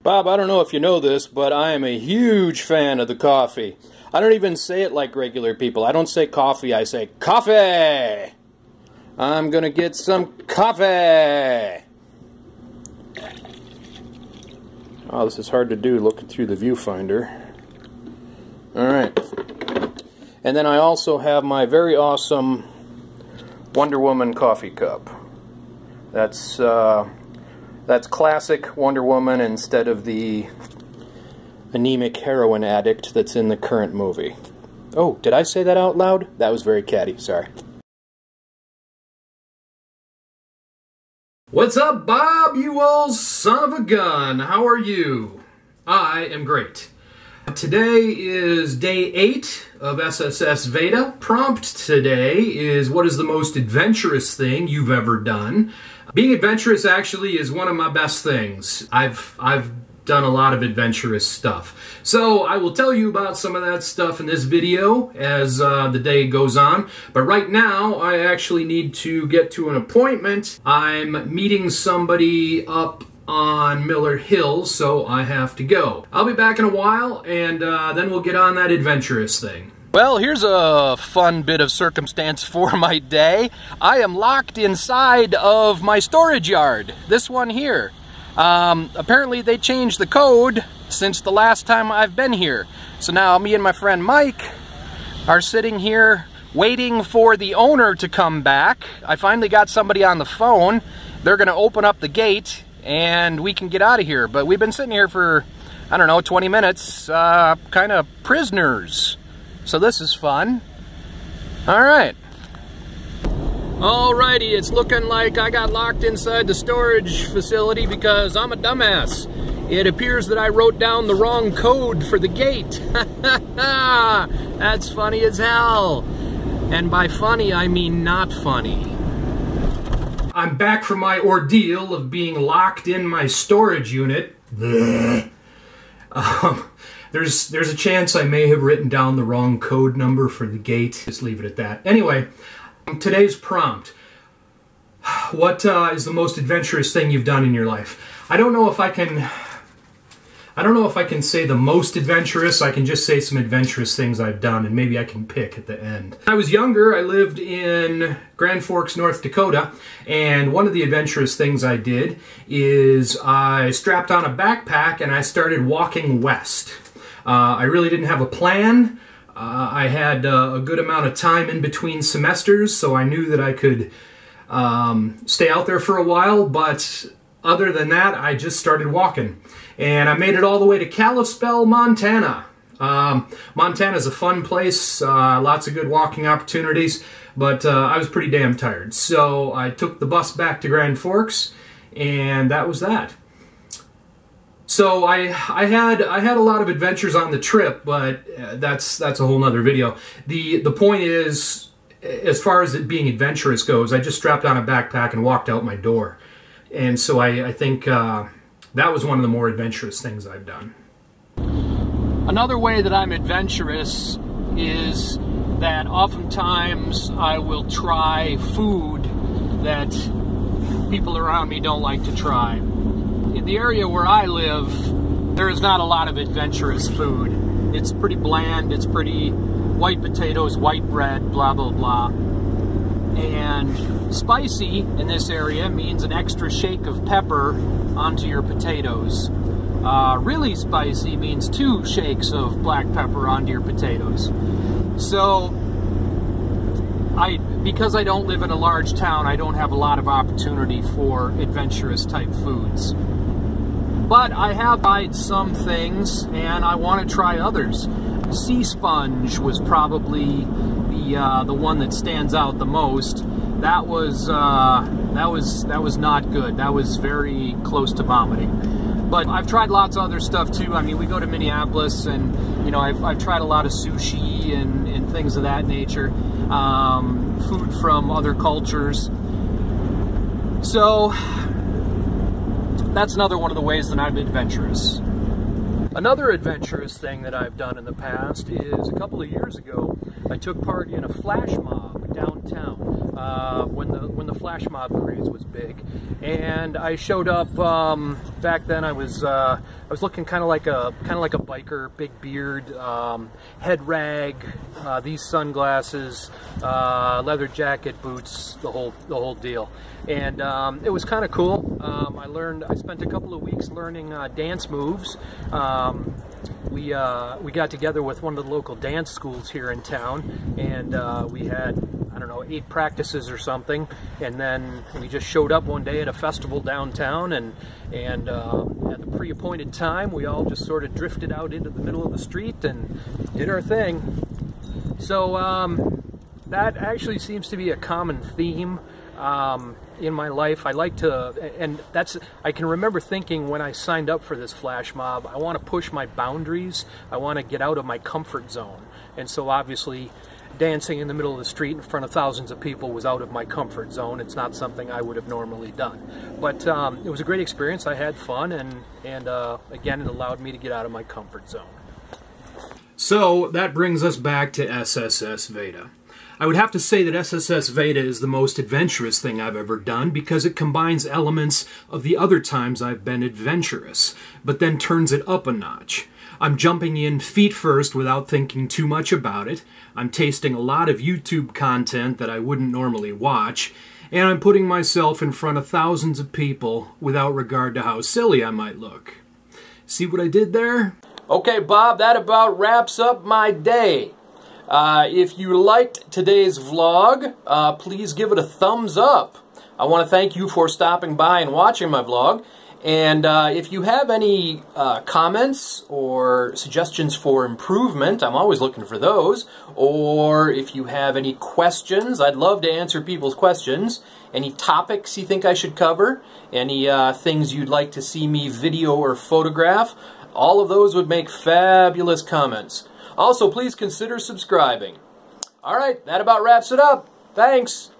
Bob, I don't know if you know this, but I am a huge fan of the coffee. I don't even say it like regular people. I don't say coffee, I say coffee! I'm gonna get some coffee! Oh, this is hard to do looking through the viewfinder. Alright. And then I also have my very awesome Wonder Woman coffee cup. That's classic Wonder Woman instead of the anemic heroin addict that's in the current movie. Oh, did I say that out loud? That was very catty, sorry. What's up, Bob, you old son of a gun? How are you? I am great. Today is day 8 of SSSVEDA. Prompt today is, what is the most adventurous thing you've ever done? Being adventurous actually is one of my best things. I've done a lot of adventurous stuff. So I will tell you about some of that stuff in this video as the day goes on. But right now I actually need to get to an appointment. I'm meeting somebody up on Miller Hill, so I have to go. I'll be back in a while, and then we'll get on that adventurous thing. Well, here's a fun bit of circumstance for my day. I am locked inside of my storage yard, this one here. Apparently they changed the code since the last time I've been here. So now me and my friend Mike are sitting here waiting for the owner to come back. I finally got somebody on the phone. They're gonna open up the gate and we can get out of here. But we've been sitting here for, I don't know, 20 minutes, kind of prisoners. So this is fun. All right. Alrighty, it's looking like I got locked inside the storage facility because I'm a dumbass. It appears that I wrote down the wrong code for the gate. That's funny as hell. And by funny, I mean not funny. I'm back from my ordeal of being locked in my storage unit. There's a chance I may have written down the wrong code number for the gate. Just leave it at that. Anyway, today's prompt. What is the most adventurous thing you've done in your life? I don't know if I can say the most adventurous. I can just say some adventurous things I've done, and maybe I can pick at the end. When I was younger, I lived in Grand Forks, North Dakota, and one of the adventurous things I did is I strapped on a backpack and I started walking west. I really didn't have a plan. I had a good amount of time in between semesters, so I knew that I could stay out there for a while, but other than that, I just started walking. And I made it all the way to Kalispell, Montana. Montana's a fun place, lots of good walking opportunities, but I was pretty damn tired. So I took the bus back to Grand Forks, and that was that. So I had a lot of adventures on the trip, but that's a whole nother video. The point is, as far as it being adventurous goes, I just strapped on a backpack and walked out my door. And so I think that was one of the more adventurous things I've done. Another way that I'm adventurous is that oftentimes I will try food that people around me don't like to try. In the area where I live, there is not a lot of adventurous food. It's pretty bland, it's pretty white potatoes, white bread, blah, blah, blah. And spicy in this area means an extra shake of pepper onto your potatoes. Really spicy means 2 shakes of black pepper onto your potatoes. So, because I don't live in a large town, I don't have a lot of opportunity for adventurous type foods. But I have tried some things, and I want to try others. Sea sponge was probably the one that stands out the most. That was not good. That was very close to vomiting. But I've tried lots of other stuff too. I mean, we go to Minneapolis, and you know, I've tried a lot of sushi and things of that nature. Food from other cultures. So that's another one of the ways that I'm adventurous. Another adventurous thing that I've done in the past is a couple of years ago, I took part in a flash mob downtown. when the flash mob craze was big, and I showed up. Back then, I was looking kind of like a biker, big beard, head rag, these sunglasses, leather jacket, boots, the whole deal, and it was kind of cool. I spent a couple of weeks learning dance moves. We got together with one of the local dance schools here in town, and we had, I don't know, 8 practices or something, and then we just showed up one day at a festival downtown, and at the pre-appointed time, we all just sort of drifted out into the middle of the street and did our thing. So that actually seems to be a common theme in my life. I like to, and I can remember thinking when I signed up for this flash mob, I want to push my boundaries, I want to get out of my comfort zone, and so obviously dancing in the middle of the street in front of thousands of people was out of my comfort zone. It's not something I would have normally done, but it was a great experience. I had fun, and again, it allowed me to get out of my comfort zone. So that brings us back to SSSVEDA. I would have to say that SSSVEDA is the most adventurous thing I've ever done because it combines elements of the other times I've been adventurous, but then turns it up a notch. I'm jumping in feet first without thinking too much about it. I'm tasting a lot of YouTube content that I wouldn't normally watch, and I'm putting myself in front of thousands of people without regard to how silly I might look. See what I did there? Okay, Bob, that about wraps up my day. If you liked today's vlog, please give it a thumbs up. I want to thank you for stopping by and watching my vlog. And if you have any comments or suggestions for improvement, I'm always looking for those. Or if you have any questions, I'd love to answer people's questions. Any topics you think I should cover, any things you'd like to see me video or photograph, all of those would make fabulous comments. Also, please consider subscribing. All right, that about wraps it up. Thanks.